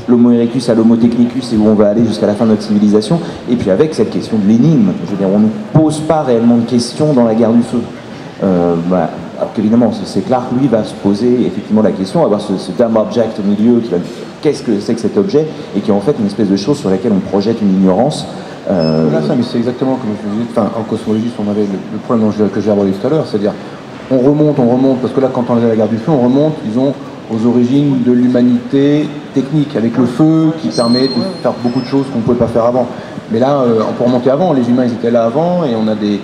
l'Homo erectus à l'Homo technicus et où on va aller jusqu'à la fin de notre civilisation, et puis avec cette question de l'énigme. Je veux dire, on ne pose pas réellement de questions dans la guerre du feu. Voilà. Alors qu'évidemment, c'est clair que lui va se poser effectivement la question, avoir ce dumb object au milieu, qui va dire qu'est-ce que c'est que cet objet, et qui est en fait une espèce de chose sur laquelle on projette une ignorance. Là, ça, mais c'est exactement comme je disais, enfin, en cosmologie, on avait le problème que j'ai abordé tout à l'heure, c'est-à-dire on remonte, parce que là, quand on est à la guerre du feu, on remonte, disons, aux origines de l'humanité technique, avec le feu qui permet de faire beaucoup de choses qu'on ne pouvait pas faire avant. Mais là, on peut remonter avant, les humains ils étaient là avant, et on a des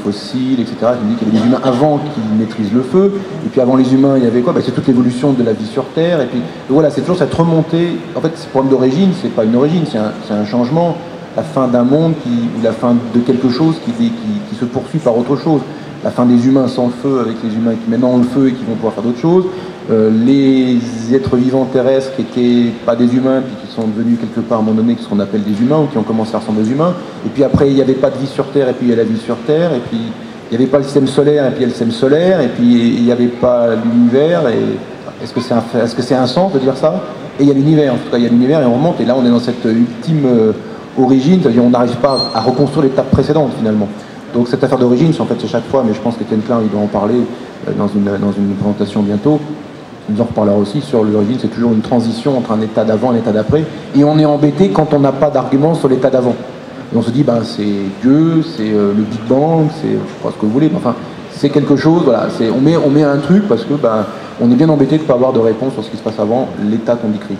fossiles, etc. Je me dis qu'il y avait des humains avant qui maîtrisent le feu, et puis avant les humains, il y avait quoi? C'est toute l'évolution de la vie sur Terre, et puis voilà, c'est toujours cette remontée. En fait, ce problème d'origine, c'est pas une origine, c'est un changement, la fin d'un monde, ou la fin de quelque chose qui se poursuit par autre chose. La fin des humains sans le feu, avec les humains qui maintenant ont le feu et qui vont pouvoir faire d'autres choses. Les êtres vivants terrestres qui n'étaient pas des humains, puis qui sont devenus quelque part à un moment donné ce qu'on appelle des humains, ou qui ont commencé à ressembler aux humains. Et puis après, il n'y avait pas de vie sur Terre, et puis il y a la vie sur Terre, et puis il n'y avait pas le système solaire, et puis il y a le système solaire, et puis il n'y avait pas l'univers. Est-ce que c'est un sens de dire ça? Et il y a l'univers, en tout cas il y a l'univers, et on remonte, et là on est dans cette ultime origine, c'est-à-dire on n'arrive pas à reconstruire l'étape précédente finalement. Donc cette affaire d'origine, en fait c'est chaque fois, mais je pense qu'Étienne Klein il doit en parler dans une présentation bientôt. Il en reparlera aussi sur l'origine, c'est toujours une transition entre un état d'avant et un état d'après. Et on est embêté quand on n'a pas d'argument sur l'état d'avant. Et on se dit, c'est Dieu, c'est le Big Bang, c'est, je crois ce que vous voulez, mais enfin, c'est quelque chose, voilà, on met un truc parce que on est bien embêté de ne pas avoir de réponse sur ce qui se passe avant l'état qu'on décrit.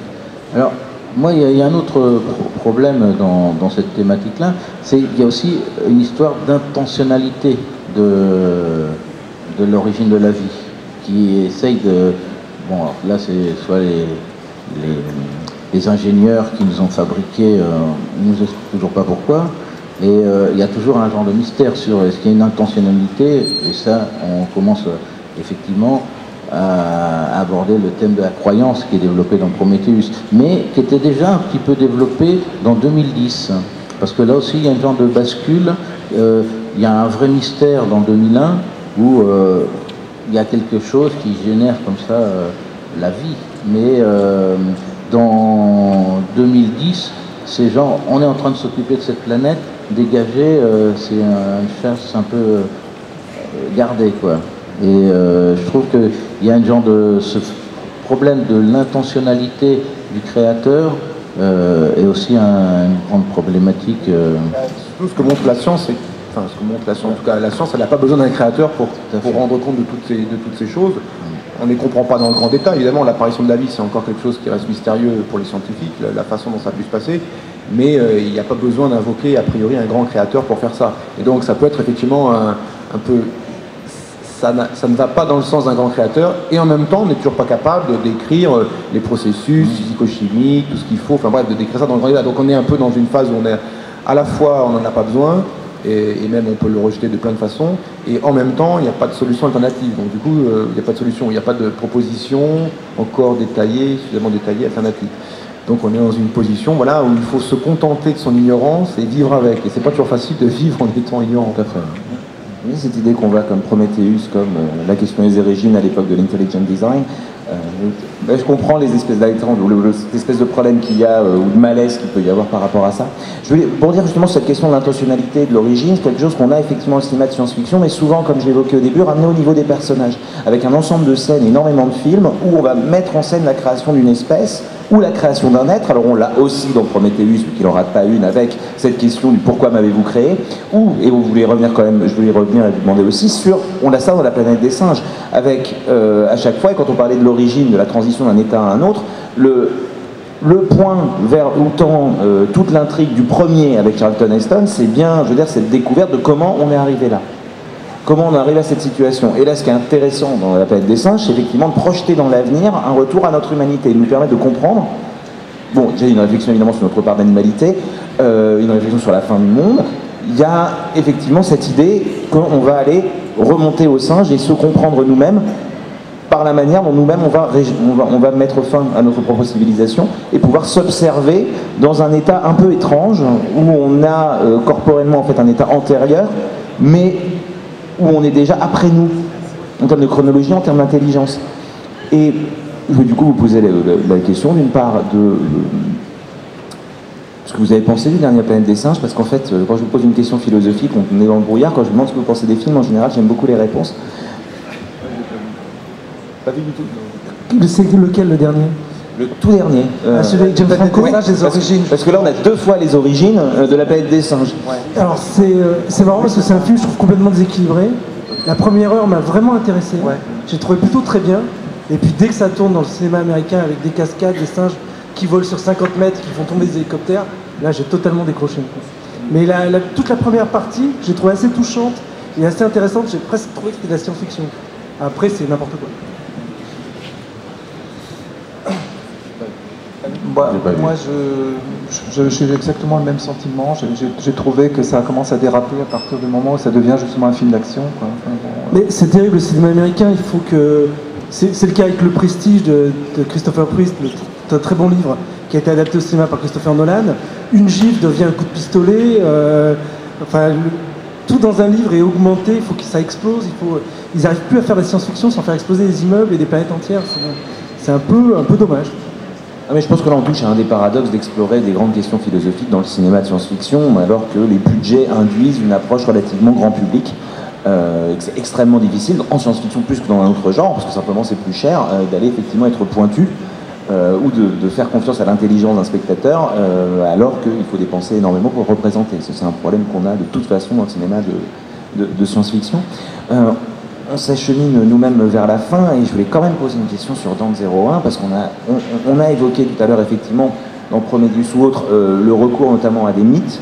Alors, moi, il y a un autre problème dans cette thématique-là, c'est qu'il y a aussi une histoire d'intentionnalité de l'origine de la vie, qui essaye de... Bon, alors là, c'est soit les ingénieurs qui nous ont fabriqués, ils nous expliquent toujours pas pourquoi, et il y a toujours un genre de mystère sur est-ce qu'il y a une intentionnalité, et ça, on commence effectivement à aborder le thème de la croyance qui est développé dans Prometheus, mais qui était déjà un petit peu développé dans 2010, parce que là aussi, il y a une genre de bascule, il y a un vrai mystère dans 2001, où... il y a quelque chose qui génère comme ça la vie. Mais dans 2010, ces gens, on est en train de s'occuper de cette planète, dégagée, c'est une chasse un peu gardée, quoi. Et je trouve qu'il y a un genre de ce problème de l'intentionnalité du créateur et aussi une grande problématique. Tout ce que montre la science, en tout cas la science, elle n'a pas besoin d'un créateur pour rendre compte de toutes ces choses. On ne les comprend pas dans le grand détail, évidemment, l'apparition de la vie c'est encore quelque chose qui reste mystérieux pour les scientifiques, la façon dont ça a pu se passer, mais il n'y a pas besoin d'invoquer a priori un grand créateur pour faire ça. Et donc ça peut être effectivement un peu... Ça ne va pas dans le sens d'un grand créateur, et en même temps on n'est toujours pas capable de décrire les processus physico-chimiques, tout ce qu'il faut, enfin bref, de décrire ça dans le grand détail. Donc on est un peu dans une phase où on est à la fois on n'en a pas besoin, et même on peut le rejeter de plein de façons, et en même temps il n'y a pas de solution alternative, donc du coup il n'y a pas de solution, il n'y a pas de proposition encore détaillée, suffisamment détaillée, alternative. Donc on est dans une position où il faut se contenter de son ignorance et vivre avec, et c'est pas toujours facile de vivre en étant ignorant. Tout à fait. Cette idée qu'on voit comme Prometheus, comme la question des origines à l'époque de l'intelligent design, je comprends les espèces d'attentes ou cette espèce de problème qu'il y a ou de malaise qu'il peut y avoir par rapport à ça. Je voulais dire justement sur cette question de l'intentionnalité de l'origine, c'est quelque chose qu'on a effectivement au cinéma de science-fiction, mais souvent, comme je l'évoquais au début, ramené au niveau des personnages, avec un ensemble de scènes, énormément de films, où on va mettre en scène la création d'une espèce ou la création d'un être. Alors on l'a aussi dans Prometheus, mais qu'il n'en rate pas une, avec cette question du pourquoi m'avez-vous créé, ou, et vous voulez revenir quand même, je voulais revenir et vous demander aussi sur, on a ça dans la planète des singes, avec à chaque fois, et quand on parlait de l'origine, de la transition d'un état à un autre, le point vers où tend toute l'intrigue du premier avec Charlton Heston, c'est bien, je veux dire, cette découverte de comment on est arrivé là. Comment on arrive à cette situation. Et là, ce qui est intéressant dans la planète des singes, c'est effectivement de projeter dans l'avenir un retour à notre humanité, de nous permettre de comprendre, bon, j'ai une réflexion évidemment sur notre part d'animalité, une réflexion sur la fin du monde. Il y a effectivement cette idée qu'on va aller remonter aux singes et se comprendre nous-mêmes par la manière dont nous-mêmes on va mettre fin à notre propre civilisation et pouvoir s'observer dans un état un peu étrange où on a corporellement en fait un état antérieur, mais où on est déjà après nous, en termes de chronologie, en termes d'intelligence. Et je vais du coup vous poser la question d'une part de ce que vous avez pensé du dernier Planète des Singes, parce qu'en fait, quand je vous pose une question philosophique, on est dans le brouillard, quand je vous demande ce que vous pensez des films, en général, j'aime beaucoup les réponses. Pas vu du tout. C'est lequel, le dernier? Le tout dernier. Celui avec James Franco, les origines. Parce que là, on a 2 fois les origines de la Planète des Singes. Ouais. Alors, c'est marrant parce que c'est un film, je trouve, complètement déséquilibré. La première heure m'a vraiment intéressé. Ouais. J'ai trouvé plutôt très bien. Et puis, dès que ça tourne dans le cinéma américain avec des cascades, des singes qui volent sur 50 mètres, qui font tomber des hélicoptères, là, j'ai totalement décroché. Mais toute la première partie, j'ai trouvé assez touchante et assez intéressante. J'ai presque trouvé que c'était de la science-fiction. Après, c'est n'importe quoi. Moi, j'ai exactement le même sentiment. J'ai trouvé que ça commence à déraper à partir du moment où ça devient justement un film d'action. Mais c'est terrible, le cinéma américain, il faut que... C'est le cas avec Le Prestige de Christopher Priest, un très bon livre qui a été adapté au cinéma par Christopher Nolan. Une gifle devient un coup de pistolet. Tout dans un livre est augmenté, il faut que ça explose. Ils n'arrivent plus à faire de la science-fiction sans faire exploser des immeubles et des planètes entières. C'est un peu dommage. Ah mais je pense que là on touche à un des paradoxes d'explorer des grandes questions philosophiques dans le cinéma de science-fiction, alors que les budgets induisent une approche relativement grand public. C'est extrêmement difficile, en science-fiction plus que dans un autre genre, parce que simplement c'est plus cher, d'aller effectivement être pointu, ou de faire confiance à l'intelligence d'un spectateur, alors qu'il faut dépenser énormément pour le représenter. C'est un problème qu'on a de toute façon dans le cinéma de science-fiction. On s'achemine nous-mêmes vers la fin et je voulais quand même poser une question sur Dante 01 parce qu'on a évoqué tout à l'heure effectivement dans Prometheus ou autre le recours notamment à des mythes.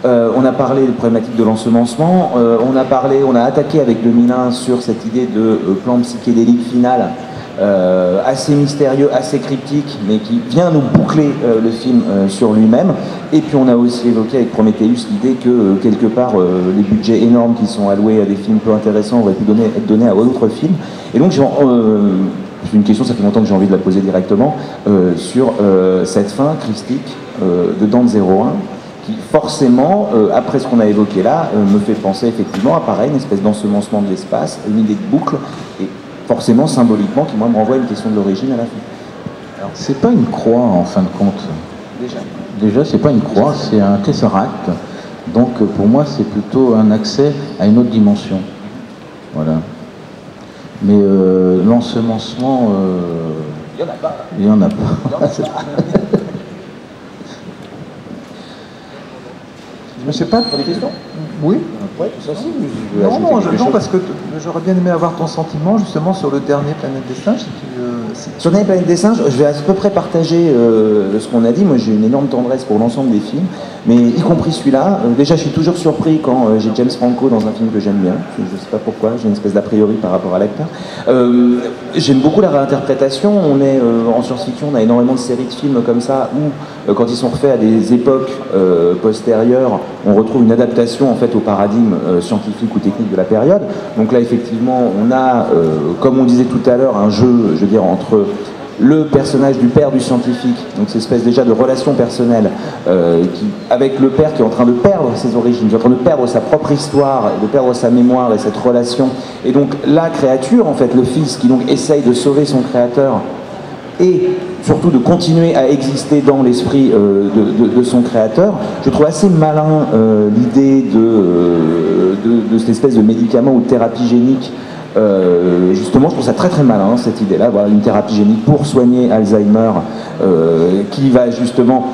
On a parlé des problématiques de l'ensemencement, on a attaqué avec 2001 sur cette idée de plan psychédélique final assez mystérieux, assez cryptique, mais qui vient nous boucler le film sur lui-même. Et puis on a aussi évoqué avec Prometheus l'idée que quelque part les budgets énormes qui sont alloués à des films peu intéressants auraient pu être donnés à d'autres films. Et donc c'est une question, ça fait longtemps que j'ai envie de la poser directement, sur cette fin christique de Dante 01, qui forcément, après ce qu'on a évoqué là, me fait penser effectivement à pareil, une espèce d'ensemencement de l'espace, une idée de boucle, et forcément symboliquement qui moi me renvoie à une question de l'origine à la fin. Alors c'est pas une croix en fin de compte. Déjà c'est pas une croix, c'est un tesseract. Donc pour moi c'est plutôt un accès à une autre dimension. Voilà. Mais l'ensemencement, il y en a pas. Je sais pas. Pour des questions? Oui. Ouais, tout ça, non, parce que j'aurais bien aimé avoir ton sentiment justement sur le dernier Planète des Singes. Sur le dernier Planète des Singes, je vais à peu près partager ce qu'on a dit. Moi, j'ai une énorme tendresse pour l'ensemble des films, mais y compris celui-là. Déjà, je suis toujours surpris quand j'ai James Franco dans un film que j'aime bien. Je ne sais pas pourquoi, j'ai une espèce d'a priori par rapport à l'acteur. J'aime beaucoup la réinterprétation. On est en science-fiction, on a énormément de séries de films comme ça où, quand ils sont refaits à des époques postérieures, on retrouve une adaptation en fait au paradigme scientifique ou technique de la période. Donc là, effectivement, on a, comme on disait tout à l'heure, un jeu, je veux dire, entre le personnage du père du scientifique, donc cette espèce déjà de relation personnelle avec le père qui est en train de perdre ses origines, qui est en train de perdre sa propre histoire, de perdre sa mémoire et cette relation. Et donc la créature, en fait, le fils qui donc essaye de sauver son créateur et surtout de continuer à exister dans l'esprit de son créateur. Je trouve assez malin l'idée de cette espèce de médicament ou de thérapie génique. Justement, je trouve ça très très malin cette idée-là, voilà, une thérapie génique pour soigner Alzheimer qui va justement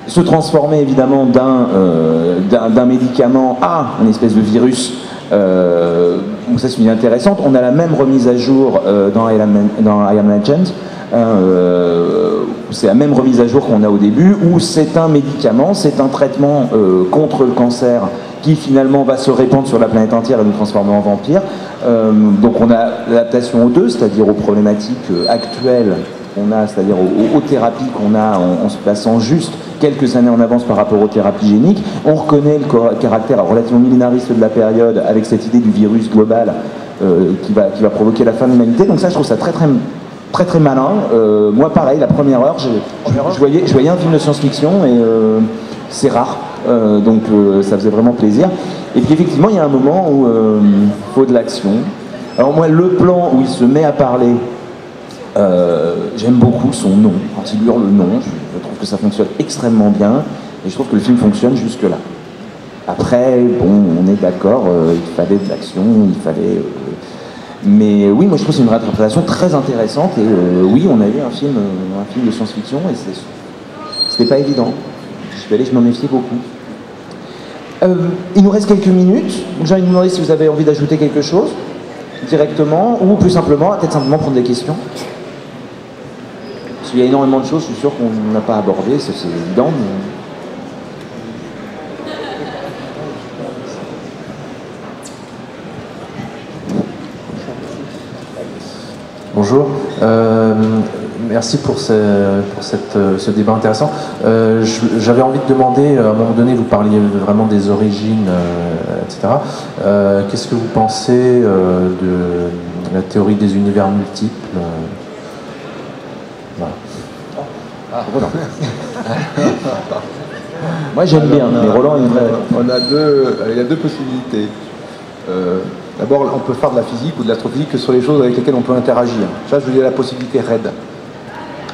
se transformer évidemment d'un médicament à une espèce de virus. Donc ça c'est une idée intéressante. On a la même remise à jour dans I Am Legend. C'est la même remise à jour qu'on a au début, où c'est un médicament, c'est un traitement contre le cancer qui finalement va se répandre sur la planète entière et nous transformer en vampires. Donc on a l'adaptation aux deux, c'est-à-dire aux problématiques actuelles qu'on a, c'est-à-dire aux thérapies qu'on a en se plaçant juste quelques années en avance par rapport aux thérapies géniques. On reconnaît le caractère relativement millénariste de la période avec cette idée du virus global qui va provoquer la fin de l'humanité. Donc ça, je trouve ça très très malin. Moi pareil, la première heure, je voyais un film de science-fiction et c'est rare, donc ça faisait vraiment plaisir. Et puis effectivement il y a un moment où il faut de l'action. Alors moi le plan où il se met à parler J'aime beaucoup son nom. Quand il hurle le nom, je trouve que ça fonctionne extrêmement bien et je trouve que le film fonctionne jusque-là. Après, bon, on est d'accord, il fallait de l'action, il fallait... mais oui, moi je trouve que c'est une interprétation très intéressante et oui, on a eu un film de science-fiction et c'était pas évident. Je m'en méfiais beaucoup. Il nous reste quelques minutes. J'ai envie de vous demander si vous avez envie d'ajouter quelque chose directement ou plus simplement, peut-être simplement prendre des questions. Parce qu'il y a énormément de choses, je suis sûr qu'on n'a pas abordé, c'est évident. Mais... Bonjour, merci pour ce débat intéressant. J'avais envie de demander, à un moment donné, vous parliez vraiment des origines, etc. Qu'est-ce que vous pensez de la théorie des univers multiples? Voilà. Roland. Moi j'aime bien, mais Roland il y a deux possibilités. D'abord, on peut faire de la physique ou de l'astrophysique que sur les choses avec lesquelles on peut interagir. Ça, je veux dire la possibilité RAID,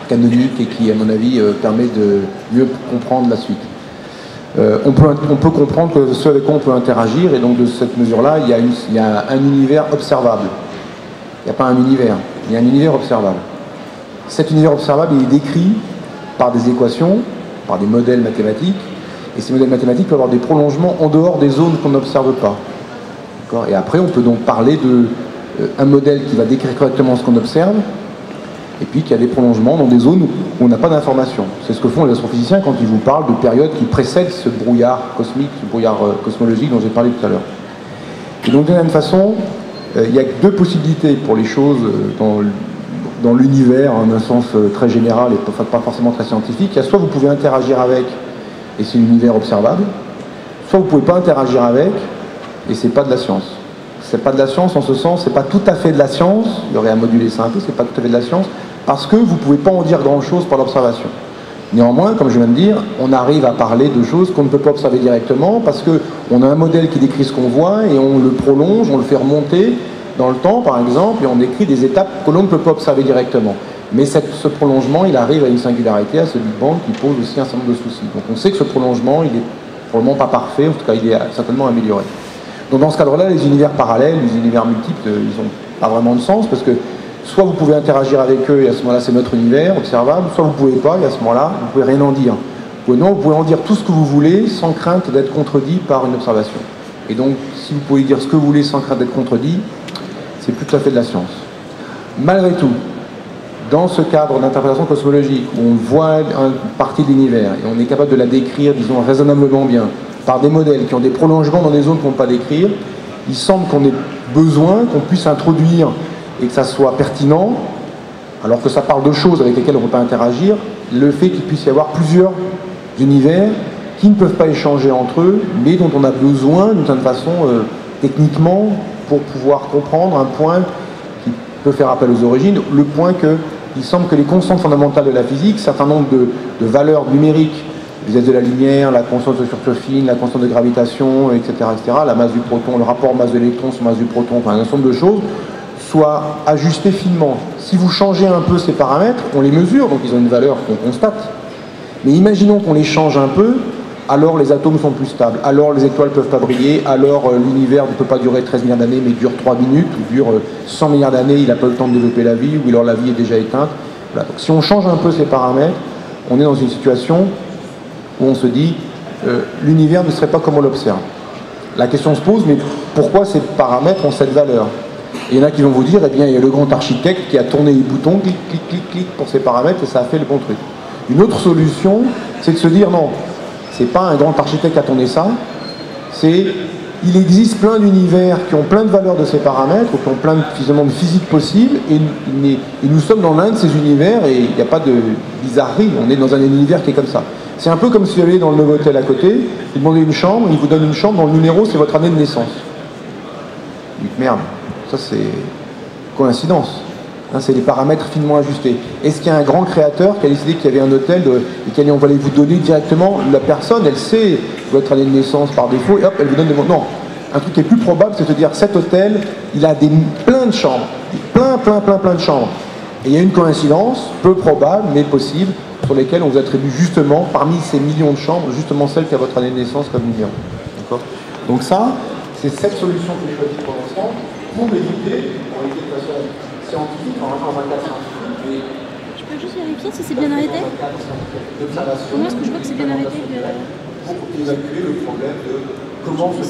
canonique, et qui, à mon avis, permet de mieux comprendre la suite. On peut comprendre que ce avec quoi on peut interagir, et donc de cette mesure-là, il y a un univers observable. Il n'y a pas un univers, il y a un univers observable. Cet univers observable, il est décrit par des équations, par des modèles mathématiques, et ces modèles mathématiques peuvent avoir des prolongements en dehors des zones qu'on n'observe pas. Et après, on peut donc parler d'un modèle qui va décrire correctement ce qu'on observe, et puis qu'il y a des prolongements dans des zones où on n'a pas d'informations. C'est ce que font les astrophysiciens quand ils vous parlent de périodes qui précèdent ce brouillard cosmique, ce brouillard cosmologique dont j'ai parlé tout à l'heure. Et donc, de la même façon, il y a deux possibilités pour les choses dans l'univers, en un sens très général et pas forcément très scientifique. Il y a soit vous pouvez interagir avec, et c'est l'univers observable, soit vous ne pouvez pas interagir avec, et c'est pas de la science. C'est pas de la science en ce sens, c'est pas tout à fait de la science, il y aurait à moduler ça un peu, c'est pas tout à fait de la science, parce que vous pouvez pas en dire grand chose par l'observation. Néanmoins, comme je viens de dire, on arrive à parler de choses qu'on ne peut pas observer directement, parce qu'on a un modèle qui décrit ce qu'on voit, et on le prolonge, on le fait remonter dans le temps, par exemple, et on décrit des étapes que l'on ne peut pas observer directement. Mais ce prolongement, il arrive à une singularité, à ce Big Bang, qui pose aussi un certain nombre de soucis. Donc on sait que ce prolongement, il est probablement pas parfait, en tout cas il est certainement amélioré. Donc dans ce cadre-là, les univers parallèles, les univers multiples, ils n'ont pas vraiment de sens, parce que soit vous pouvez interagir avec eux, et à ce moment-là c'est notre univers observable, soit vous ne pouvez pas, et à ce moment-là, vous ne pouvez rien en dire. Ou non, vous pouvez en dire tout ce que vous voulez, sans crainte d'être contredit par une observation. Et donc, si vous pouvez dire ce que vous voulez sans crainte d'être contredit, c'est plus tout à fait de la science. Malgré tout, dans ce cadre d'interprétation cosmologique, où on voit une partie de l'univers, et on est capable de la décrire, disons, raisonnablement bien, par des modèles qui ont des prolongements dans des zones qu'on ne peut pas décrire, il semble qu'on ait besoin qu'on puisse introduire et que ça soit pertinent, alors que ça parle de choses avec lesquelles on ne peut pas interagir, le fait qu'il puisse y avoir plusieurs univers qui ne peuvent pas échanger entre eux, mais dont on a besoin d'une certaine façon techniquement pour pouvoir comprendre un point qui peut faire appel aux origines, le point qu'il semble que les constantes fondamentales de la physique, certain nombre de valeurs numériques, la vitesse de la lumière, la constante de sûreté fine, la constante de gravitation, etc., la masse du proton, le rapport masse de l'électron sur masse du proton, enfin un ensemble de choses, soient ajustées finement. Si vous changez un peu ces paramètres, on les mesure, donc ils ont une valeur qu'on constate. Mais imaginons qu'on les change un peu, alors les atomes sont plus stables, alors les étoiles ne peuvent pas briller, alors l'univers ne peut pas durer 13 milliards d'années, mais dure 3 minutes, ou dure 100 milliards d'années, il n'a pas le temps de développer la vie, ou alors la vie est déjà éteinte. Voilà. Donc si on change un peu ces paramètres, on est dans une situation où on se dit l'univers ne serait pas comme on l'observe. La question se pose, mais pourquoi ces paramètres ont cette valeur? Et il y en a qui vont vous dire, eh bien, il y a le grand architecte qui a tourné les boutons, clic, clic, clic, clic, pour ces paramètres, et ça a fait le bon truc. Une autre solution, c'est de se dire, non, c'est pas un grand architecte qui a tourné ça, il existe plein d'univers qui ont plein de valeurs de ces paramètres, ou qui ont plein de physique possible, et nous sommes dans l'un de ces univers, et il n'y a pas de bizarrerie, on est dans un univers qui est comme ça. C'est un peu comme si vous alliez dans le Novotel à côté, vous demandez une chambre, il vous donne une chambre dont le numéro c'est votre année de naissance. Vous dites merde, ça c'est coïncidence. Hein, c'est des paramètres finement ajustés. Est-ce qu'il y a un grand créateur qui a décidé qu'il y avait un hôtel et qu'on allait vous donner directement, la personne, elle sait votre année de naissance par défaut, et hop, elle vous donne des mots. Non, un truc qui est plus probable, c'est de dire cet hôtel, il a plein de chambres, plein de chambres. Et il y a une coïncidence, peu probable, mais possible, sur lesquelles on vous attribue justement, parmi ces millions de chambres, justement celle qui a votre année de naissance comme numéro. D'accord ? Donc ça, c'est cette solution que j'ai choisie pour l'instant, pour éviter de façon scientifique, en un cas scientifique. Je peux juste vérifier si c'est bien arrêté. Comment est-ce que je vois que c'est bien arrêté? Pour évacuer le problème de comment se